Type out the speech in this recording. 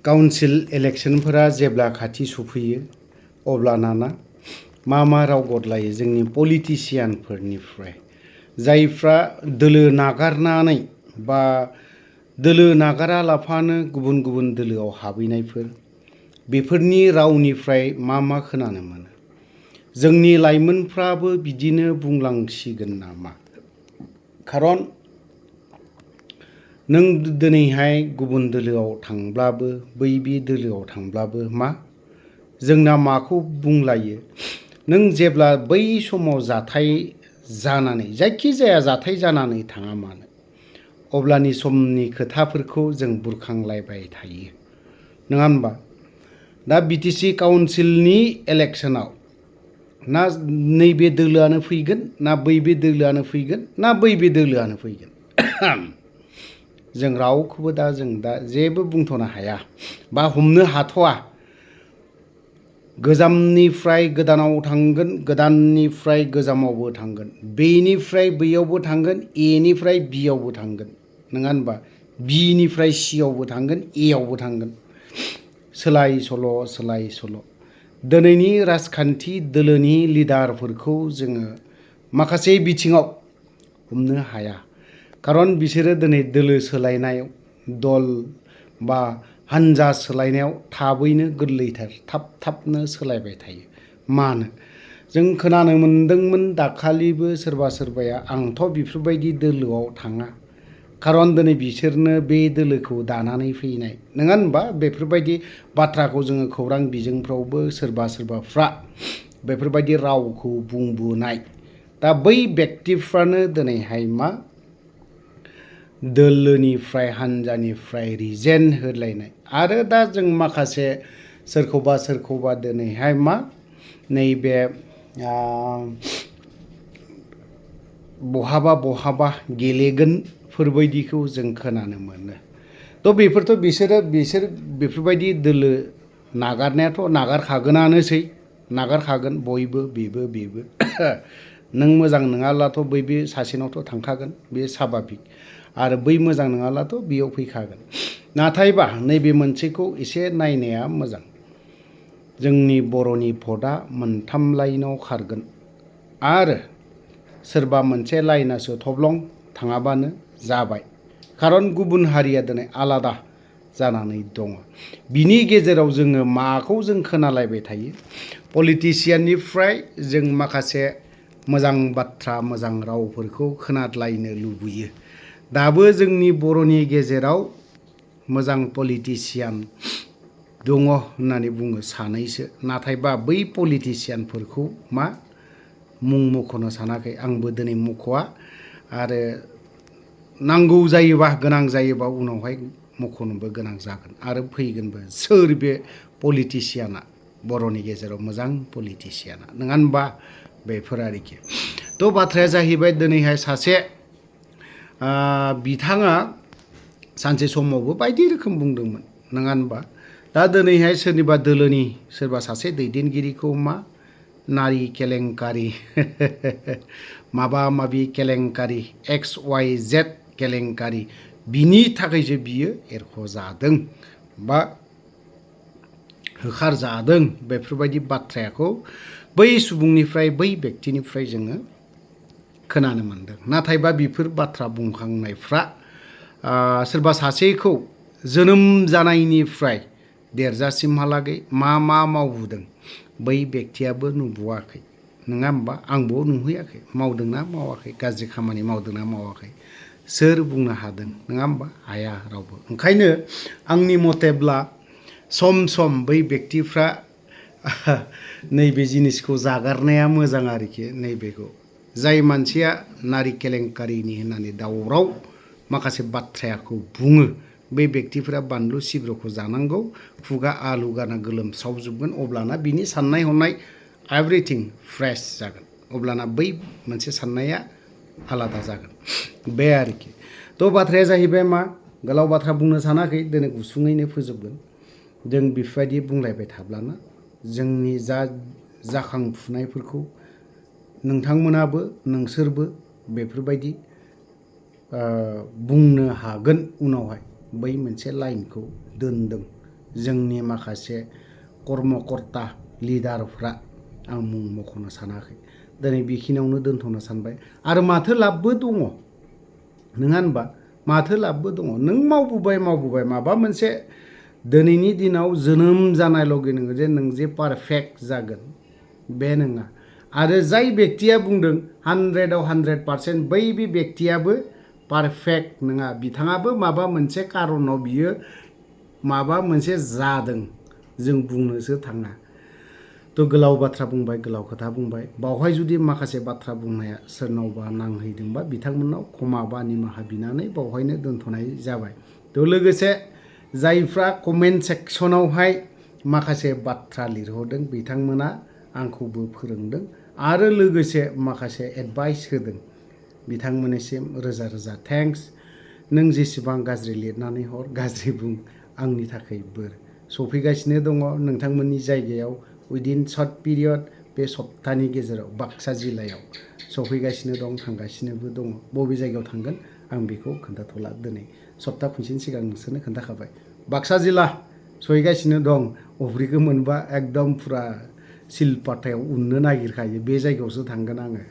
council इलेक्शनफोरा जेब्ला खाथि सफैयो अब्लाना मा राव गदलायो जोंनि पलिटिशियानफोरनिफ्राय जायफ्रा दोलो नागारनानै बा दोलो नागारालाफानो गुबुन गुबुन दोलोआव हाबहैनायफोर बेफोरनि रावनिफ्राय मा खोनानो मोनो जोंनि लाइमोनफ्राबो बिदिनो बुंलांसिगोन नामा खारन नों दिनैहाय गुबुन दोलोआव थांब्लाबो बै दोलोआव थांब्लाबो जोंना माखौ बुंलायो नों जेब्ला बै समाव जाथाय जानानै जायखि जाया जाथाय जानानै थाङा मानो अब्लानि समनि खोथाफोरखौ जों बुरखांलायबाय थायो नङा होनबा दा बिटिसि काउन्सिलनि इलेक्शनाव ना नैबे दोलोआनो फैगोन ना बै दोलोआनो फैगोन ना बै दोलोआनो फैगोन जों रावखौबो जों जेबो बुंथ'नो हाया बा हमनो हाथ'आ गोजामनिफ्राय गोदानाव थांगोन गोदाननिफ्राय गोजामावबो थांगोन बेनिफ्राय बैयावबो थांगोन एनिफ्राय बियावबो थांगोन नङा होनबा बिनिफ्राय सियावबो थांगोन एयावबो थांगोन सोलाय सोल' दिनैनि राजखान्थि दोलोनि लिडारफोरखौ जोङो माखासे बिथिङाव हमनो हाया खारन बिसोरो दिनै दोलो सोलायनायाव दल बा हानजा सोलायनायाव थाबैनो गोरलैथार थाबनो सोलायबाय थायो मानो जों खोनानो मोनदोंमोन दाखालिबो सोरबाया आंथ' बेफोरबायदि दोलोआव थाङा खारन दिनै बिसोरनो बे दोलोखौ दानानै फैनाय नङा होनबा बेफोरबायदि बाथ्राखौ जोङो खौरां बिजोंफ्रावबो सोरबाफ्रा बेफोरबायदि रावखौ बुंबोनाय दा बै व्यक्तिफ्रानो दिनैहाय दोलोनिफ्राय हानजानिफ्राय रिजेन होलायनाय आरो दा जों माखासे सोरखौबा दिनैहाय नैबे बहाबा गेलेगोनफोरबायदिखौ जों खोनानो मोनो थ' बिसोर बेफोरबायदि दोलो नागारनायाथ' नागारखागोन बयबो बेबो नों मोजां नङाब्लाथ' बै सासेनावथ' थांखागोन बे स्वाभाबिक आरो बै मोजां नङाब्लाथ' बेयाव फैखागोन नाथायबा नैबे मोनसेखौ एसे नायनाया मोजां जोंनि बर'नि भटआ मोनथाम लाइनाव खारगोन आरो सोरबा मोनसे लाइनासो थब्लं थाङाबानो जाबाय खारन गुबुन हारिया दिनै आलादा जानानै दङ बिनि गेजेराव जोङो माखौ जों खोनालायबाय थायो पलिटिशियाननिफ्राय जों माखासे मोजां बाथ्रा मोजां रावफोरखौ खोनालायनो लुबैयो दाबो जोंनि बर'नि गेजेराव मोजां पलिटिशियान दङ होननानै बुङो सानैसो नाथायबा बै पलिटिशियानफोरखौ मुं मख'नो सानाखै आंबो दिनै मख'आ आरो नांगौ जायोबा गोनां जायोबा उनावहाय मख'नोबो गोनां जागोन आरो फैगोनबो सोर बे पलिटिशियाना बर'नि गेजेराव मोजां पलिटिशियाना नङा होनबा बेफोर आरोखि थ' बाथ्राया जाहैबाय दिनैहाय सासे बिथाङा सानसे समावबो बायदि रोखोम बुंदोंमोन नङा होनबा दा दिनैहाय सोरनिबा दोलोनि सोरबा सासे दैदेनगिरिखौ नारि केलेंकारि माबा माबि केलेंकारि XYZ केलेंकारि बिनि थाखायसो बियो एरख'जादों बा होखारजादों बेफोरबायदि बाथ्राखौ बै सुबुंनिफ्राय बै व्यक्तिनिफ्राय जोङो खोनानो मोनदों नाथायबा बेफोर बाथ्रा बुंखांनायफ्रा सोरबा सासेखौ जोनोम जानायनिफ्राय देरजासिमहालागै मा मावबोदों बै व्यक्तियाबो नुबोआखै नङा होमबा आंबो नुहैयाखै मावदोंना मावाखै गाज्रि खामानि मावदोंना मावाखै सोर बुंनो हादों नङा होमबा हाया रावबो ओंखायनो आंनि मथेब्ला सम बै व्यक्तिफ्रा नैबे जिनिसखौ जागारनाया मोजां आरोखि नैबेखौ जाय मानसिया नारि केलेंकारिनि होननानै दावराव माखासे बाथ्राखौ बुङो बे व्यक्तिफोरा बानलु सिब्र'खौ जानांगौ खुगा आलु गारना गोलोमस्रावजोबगोन अब्लाना बिनि साननाय हनाय एभ्रिथिं फ्रेश जागोन अब्लाना बै मोनसे साननाया आलादा जागोन बे आरोखि थ' बाथ्राया जाहैबाय गोलाव बाथ्रा बुंनो सानाखै दिनै गुसुङैनो फोजोबगोन जों बेफोरबायदि बुंलायबाय थाब्लाना जोंनि जाखांफुनायफोरखौ नोंथांमोनाबो नोंसोरबो बेफोरबायदि बुंनो हागोन उनावहाय बै मोनसे लाइनखौ दोनदों जोंनि माखासे कर्मकर्ता लिडारफ्रा आं मुं मख'नो सानाखै दिनै बेखिनियावनो दोनथ'नो सानबाय आरो माथो लाबबो दङ नङा होनबा माथो लाबबो दङ नों मावबोबाय माबा मोनसे दिनैनि दिनाव जोनोम जानाय लगे लगे जे नों जे पारफेक्ट जागोन बे नङा आरो जाय बेक्तिया बुंदों 100आव 100% बै बेक्तियाबो पारफेक्ट नङा बिथाङाबो माबा मोनसे कारनाव बियो माबा मोनसे जादों जों बुंनोसो थाङा तो गोलाव बाथ्रा बुंबाय गोलाव खोथा बुंबाय बावहाय जुदि माखासे बाथ्रा बुंनाया सोरनावबा नांहैदोंबा बिथांमोननाव क्षमा बा निमाहा बिनानै बावहायनो दोनथ'नाय जाबाय तो लोगोसे जायफ्रा कमेन्ट सेक्सनावहाय माखासे बाथ्रा लिरहरदों बिथांमोना आंखौबो फोरोंदों आरो लोगोसे माखासे एडभाइस होदों बिथांमोननिसिम रोजा रोजा थेंक्स नों जेसेबां गाज्रि लिरनानै हर गाज्रि बुं आंनि थाखाय बोर सफैगासिनो दङ नोंथांमोननि जायगायाव उइदिन सर्ट पिरियड बे सप्तानि गेजेराव बाक्सा जिल्लायाव सफैगासिनो दं थांगासिनोबो दङ बबे जायगायाव थांगोन आं बेखौ खोन्थाथ'ला दिनै सप्ता खनसेनि सिगां नोंसोरनो खोन्थाखाबाय बाक्सा जिल्ला सहैगासिनो दं अफ्रिखौ मोनबा एकदम फुरा सिलपाथायाव उननो नागिरखायो बे जायगायावसो थांगोन आङो